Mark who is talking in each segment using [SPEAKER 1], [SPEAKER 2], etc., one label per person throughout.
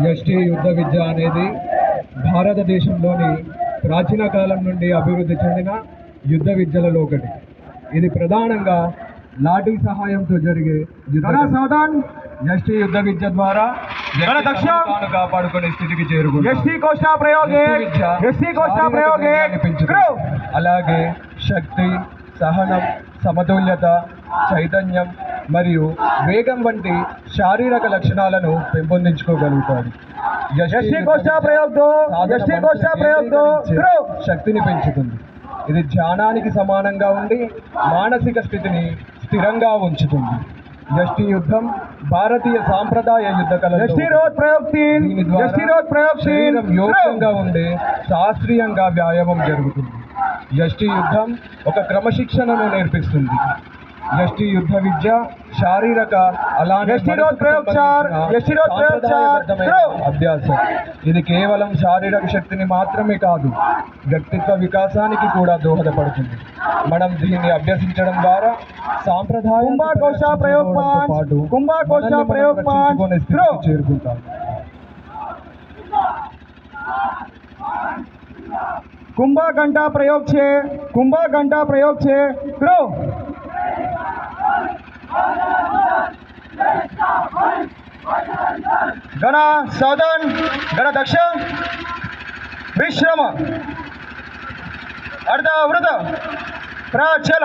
[SPEAKER 1] యష్టి యుద్ధ విద్య అనేది భారతదేశంలోని ప్రాచీన కాలం నుండి అభివృద్ధి చెందిన యుద్ధ విద్యలలో ఒకటి. ఇది ప్రధానంగా లాఠీ సహాయంతో జరిగే యష్టి యుద్ధ విద్య ద్వారా తాను కాపాడుకునే స్థితికి చేరుకుంటుంది. అలాగే శక్తి, సహనం, సమతుల్యత, చైతన్యం మరియు వేగం వంటి శారీరక లక్షణాలను పెంపొందించుకోగలుగుతాడు. శక్తిని పెంచుతుంది. ఇది ధ్యానానికి సమానంగా ఉండి మానసిక స్థితిని స్థిరంగా ఉంచుతుంది. యష్టి యుద్ధం భారతీయ సాంప్రదాయ యుద్ధ కళ యోగ్యంగా ఉండే శాస్త్రీయంగా వ్యాయామం జరుగుతుంది. యష్టి యుద్ధం ఒక క్రమశిక్షణను నేర్పిస్తుంది. యష్టి యుద్ధ విద్య శారీరక అభ్యాసం. ఇది కేవలం శారీరక శక్తిని మాత్రమే కాదు, వ్యక్తిత్వ వికాసానికి కూడా దోహదపడుతుంది. మనం దీన్ని అభ్యసించడం ద్వారా సాంప్రదాయం చేరుకుంటాం.
[SPEAKER 2] कुंभा घंटा प्रयोग छे करो। गण सावधान, गण दक्ष, विश्रम, अर्ध वृत, प्राचल,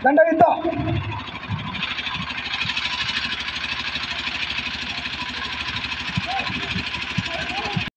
[SPEAKER 2] दंड युद्ध।